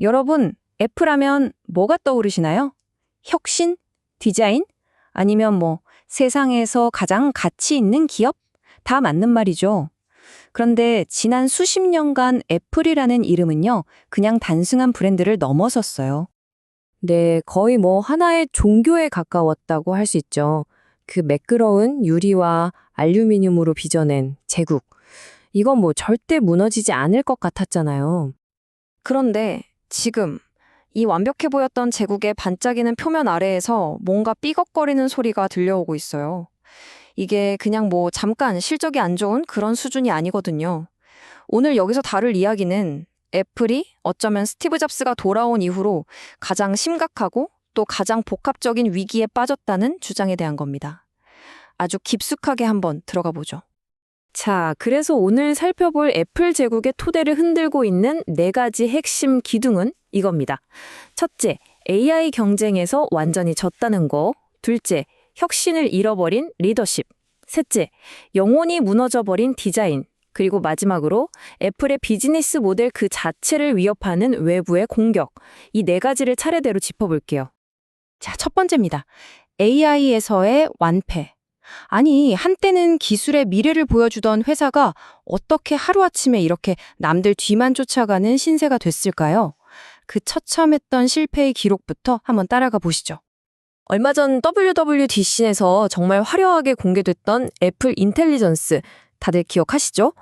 여러분, 애플하면 뭐가 떠오르시나요? 혁신? 디자인? 아니면 세상에서 가장 가치 있는 기업? 다 맞는 말이죠. 그런데 지난 수십 년간 애플이라는 이름은요, 그냥 단순한 브랜드를 넘어섰어요. 네, 거의 하나의 종교에 가까웠다고 할 수 있죠. 그 매끄러운 유리와 알루미늄으로 빚어낸 제국. 이건 절대 무너지지 않을 것 같았잖아요. 그런데 지금 이 완벽해 보였던 제국의 반짝이는 표면 아래에서 뭔가 삐걱거리는 소리가 들려오고 있어요. 이게 그냥 잠깐 실적이 안 좋은 그런 수준이 아니거든요. 오늘 여기서 다룰 이야기는 애플이 어쩌면 스티브 잡스가 돌아온 이후로 가장 심각하고 또 가장 복합적인 위기에 빠졌다는 주장에 대한 겁니다. 아주 깊숙하게 한번 들어가 보죠. 자, 그래서 오늘 살펴볼 애플 제국의 토대를 흔들고 있는 4가지 핵심 기둥은 이겁니다. 첫째, AI 경쟁에서 완전히 졌다는 거. 둘째, 혁신을 잃어버린 리더십. 셋째, 영혼이 무너져버린 디자인. 그리고 마지막으로 애플의 비즈니스 모델 그 자체를 위협하는 외부의 공격. 이 4가지를 차례대로 짚어볼게요. 자, 첫 번째입니다. AI에서의 완패. 아니, 한때는 기술의 미래를 보여주던 회사가 어떻게 하루아침에 이렇게 남들 뒤만 쫓아가는 신세가 됐을까요? 그 처참했던 실패의 기록부터 한번 따라가 보시죠. 얼마 전 WWDC에서 정말 화려하게 공개됐던 애플 인텔리전스, 다들 기억하시죠?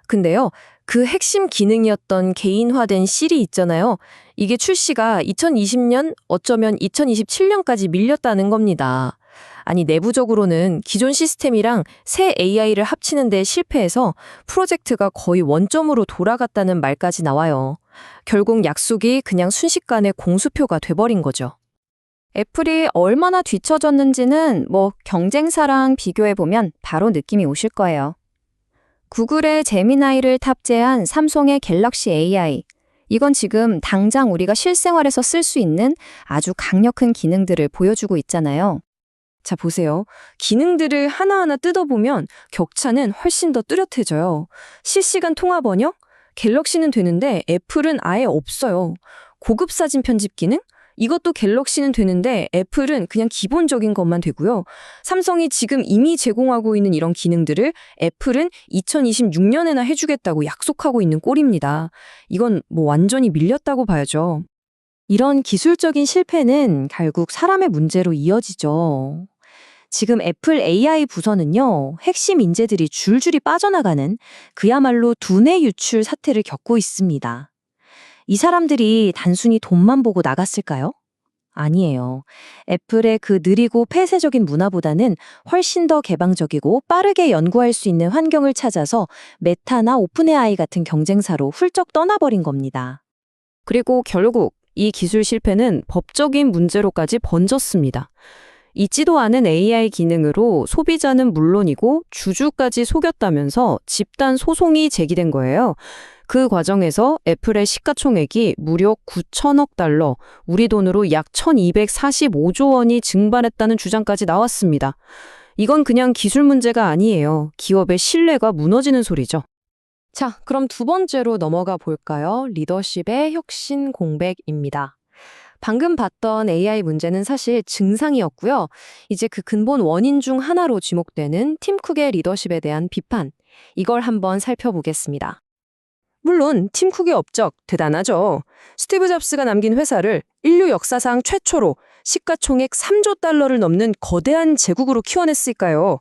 근데요, 그 핵심 기능이었던 개인화된 실이 있잖아요. 이게 출시가 2020년, 어쩌면 2027년까지 밀렸다는 겁니다. 아니, 내부적으로는 기존 시스템이랑 새 AI를 합치는 데 실패해서 프로젝트가 거의 원점으로 돌아갔다는 말까지 나와요. 결국 약속이 그냥 순식간에 공수표가 돼버린 거죠. 애플이 얼마나 뒤처졌는지는 경쟁사랑 비교해보면 바로 느낌이 오실 거예요. 구글의 제미나이를 탑재한 삼성의 갤럭시 AI. 이건 지금 당장 우리가 실생활에서 쓸 수 있는 아주 강력한 기능들을 보여주고 있잖아요. 자, 보세요. 기능들을 하나하나 뜯어보면 격차는 훨씬 더 뚜렷해져요. 실시간 통화 번역? 갤럭시는 되는데 애플은 아예 없어요. 고급 사진 편집 기능? 이것도 갤럭시는 되는데 애플은 그냥 기본적인 것만 되고요. 삼성이 지금 이미 제공하고 있는 이런 기능들을 애플은 2026년에나 해주겠다고 약속하고 있는 꼴입니다. 이건 완전히 밀렸다고 봐야죠. 이런 기술적인 실패는 결국 사람의 문제로 이어지죠. 지금 애플 AI 부서는요, 핵심 인재들이 줄줄이 빠져나가는 그야말로 두뇌 유출 사태를 겪고 있습니다. 이 사람들이 단순히 돈만 보고 나갔을까요? 아니에요. 애플의 그 느리고 폐쇄적인 문화보다는 훨씬 더 개방적이고 빠르게 연구할 수 있는 환경을 찾아서 메타나 오픈AI 같은 경쟁사로 훌쩍 떠나버린 겁니다. 그리고 결국 이 기술 실패는 법적인 문제로까지 번졌습니다. 잊지도 않은 AI 기능으로 소비자는 물론이고 주주까지 속였다면서 집단 소송이 제기된 거예요. 그 과정에서 애플의 시가총액이 무려 9천억 달러, 우리 돈으로 약 1245조 원이 증발했다는 주장까지 나왔습니다. 이건 그냥 기술 문제가 아니에요. 기업의 신뢰가 무너지는 소리죠. 자, 그럼 두 번째로 넘어가 볼까요? 리더십의 혁신 공백입니다. 방금 봤던 AI 문제는 사실 증상이었고요. 이제 그 근본 원인 중 하나로 지목되는 팀 쿡의 리더십에 대한 비판, 이걸 한번 살펴보겠습니다. 물론 팀 쿡의 업적 대단하죠. 스티브 잡스가 남긴 회사를 인류 역사상 최초로 시가총액 3조 달러를 넘는 거대한 제국으로 키워냈으니까요.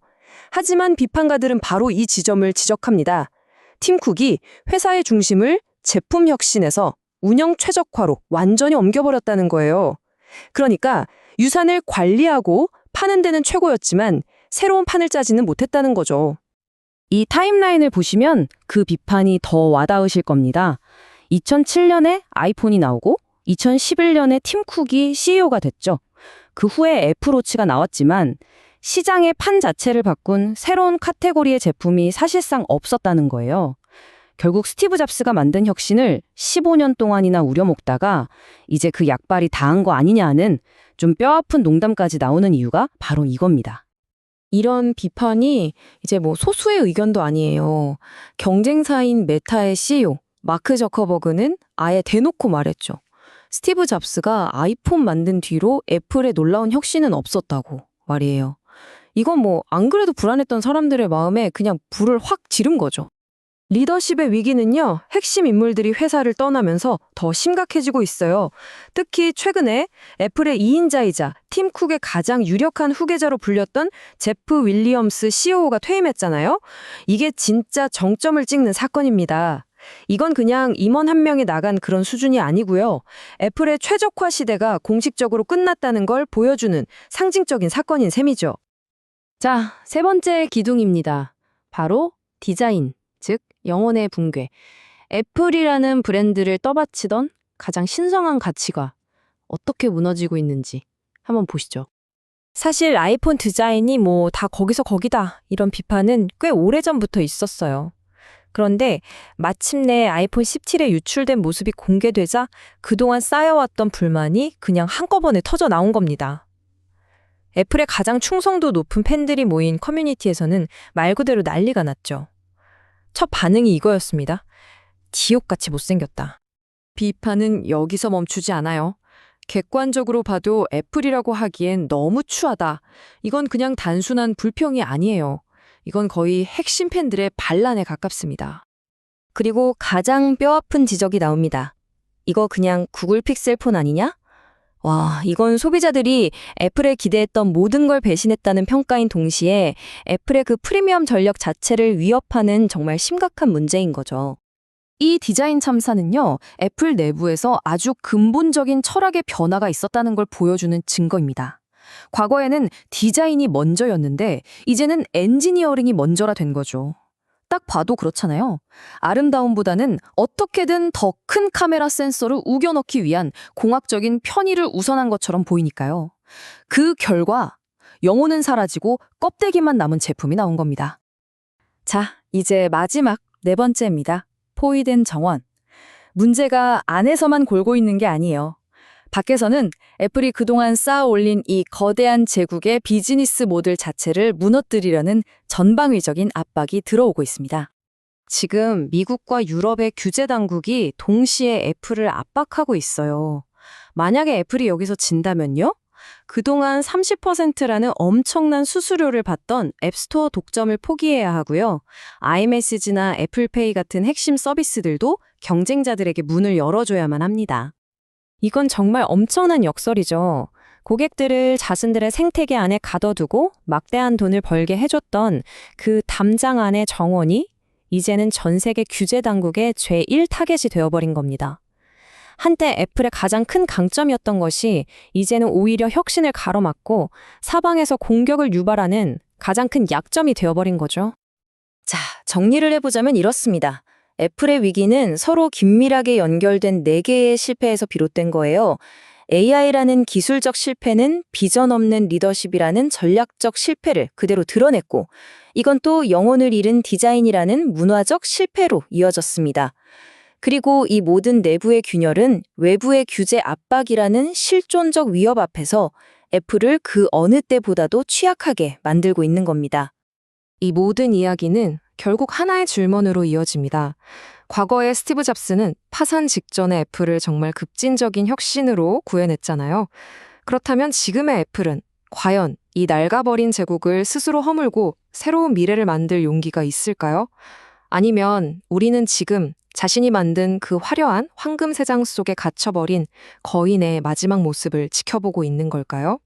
하지만 비판가들은 바로 이 지점을 지적합니다. 팀 쿡이 회사의 중심을 제품 혁신에서 운영 최적화로 완전히 옮겨버렸다는 거예요. 그러니까 유산을 관리하고 파는 데는 최고였지만 새로운 판을 짜지는 못했다는 거죠. 이 타임라인을 보시면 그 비판이 더 와닿으실 겁니다. 2007년에 아이폰이 나오고 2011년에 팀 쿡이 CEO가 됐죠. 그 후에 애플워치가 나왔지만 시장의 판 자체를 바꾼 새로운 카테고리의 제품이 사실상 없었다는 거예요. 결국 스티브 잡스가 만든 혁신을 15년 동안이나 우려먹다가 이제 그 약발이 다한 거 아니냐는 좀 뼈아픈 농담까지 나오는 이유가 바로 이겁니다. 이런 비판이 이제 소수의 의견도 아니에요. 경쟁사인 메타의 CEO 마크 저커버그는 아예 대놓고 말했죠. 스티브 잡스가 아이폰 만든 뒤로 애플에 놀라운 혁신은 없었다고 말이에요. 이건 뭐 안 그래도 불안했던 사람들의 마음에 그냥 불을 확 지른 거죠. 리더십의 위기는요, 핵심 인물들이 회사를 떠나면서 더 심각해지고 있어요. 특히 최근에 애플의 2인자이자 팀 쿡의 가장 유력한 후계자로 불렸던 제프 윌리엄스 CEO가 퇴임했잖아요. 이게 진짜 정점을 찍는 사건입니다. 이건 그냥 임원 한 명이 나간 그런 수준이 아니고요. 애플의 최적화 시대가 공식적으로 끝났다는 걸 보여주는 상징적인 사건인 셈이죠. 자, 세 번째 기둥입니다. 바로 디자인, 즉 영혼의 붕괴. 애플이라는 브랜드를 떠받치던 가장 신성한 가치가 어떻게 무너지고 있는지 한번 보시죠. 사실 아이폰 디자인이 뭐 다 거기서 거기다 이런 비판은 꽤 오래전부터 있었어요. 그런데 마침내 아이폰 17에 유출된 모습이 공개되자 그동안 쌓여왔던 불만이 그냥 한꺼번에 터져 나온 겁니다. 애플의 가장 충성도 높은 팬들이 모인 커뮤니티에서는 말 그대로 난리가 났죠. 첫 반응이 이거였습니다. 지옥같이 못생겼다. 비판은 여기서 멈추지 않아요. 객관적으로 봐도 애플이라고 하기엔 너무 추하다. 이건 그냥 단순한 불평이 아니에요. 이건 거의 핵심 팬들의 반란에 가깝습니다. 그리고 가장 뼈아픈 지적이 나옵니다. 이거 그냥 구글 픽셀 폰 아니냐? 와, 이건 소비자들이 애플에 기대했던 모든 걸 배신했다는 평가인 동시에 애플의 그 프리미엄 전력 자체를 위협하는 정말 심각한 문제인 거죠. 이 디자인 참사는요, 애플 내부에서 아주 근본적인 철학의 변화가 있었다는 걸 보여주는 증거입니다. 과거에는 디자인이 먼저였는데 이제는 엔지니어링이 먼저라 된 거죠. 딱 봐도 그렇잖아요. 아름다움보다는 어떻게든 더 큰 카메라 센서를 우겨넣기 위한 공학적인 편의를 우선한 것처럼 보이니까요. 그 결과 영혼은 사라지고 껍데기만 남은 제품이 나온 겁니다. 자, 이제 마지막 네 번째입니다. 포위된 정원. 문제가 안에서만 골고 있는 게 아니에요. 밖에서는 애플이 그동안 쌓아 올린 이 거대한 제국의 비즈니스 모델 자체를 무너뜨리려는 전방위적인 압박이 들어오고 있습니다. 지금 미국과 유럽의 규제 당국이 동시에 애플을 압박하고 있어요. 만약에 애플이 여기서 진다면요? 그동안 30%라는 엄청난 수수료를 받던 앱스토어 독점을 포기해야 하고요. 아이메시지나 애플페이 같은 핵심 서비스들도 경쟁자들에게 문을 열어줘야만 합니다. 이건 정말 엄청난 역설이죠. 고객들을 자신들의 생태계 안에 가둬두고 막대한 돈을 벌게 해줬던 그 담장 안의 정원이 이제는 전 세계 규제 당국의 제1 타겟이 되어버린 겁니다. 한때 애플의 가장 큰 강점이었던 것이 이제는 오히려 혁신을 가로막고 사방에서 공격을 유발하는 가장 큰 약점이 되어버린 거죠. 자, 정리를 해보자면 이렇습니다. 애플의 위기는 서로 긴밀하게 연결된 4개의 실패에서 비롯된 거예요. AI라는 기술적 실패는 비전 없는 리더십이라는 전략적 실패를 그대로 드러냈고, 이건 또 영혼을 잃은 디자인이라는 문화적 실패로 이어졌습니다. 그리고 이 모든 내부의 균열은 외부의 규제 압박이라는 실존적 위협 앞에서 애플을 그 어느 때보다도 취약하게 만들고 있는 겁니다. 이 모든 이야기는 결국 하나의 질문으로 이어집니다. 과거에 스티브 잡스는 파산 직전의 애플을 정말 급진적인 혁신으로 구해냈잖아요. 그렇다면 지금의 애플은 과연 이 낡아버린 제국을 스스로 허물고 새로운 미래를 만들 용기가 있을까요? 아니면 우리는 지금 자신이 만든 그 화려한 황금 세장 속에 갇혀버린 거인의 마지막 모습을 지켜보고 있는 걸까요?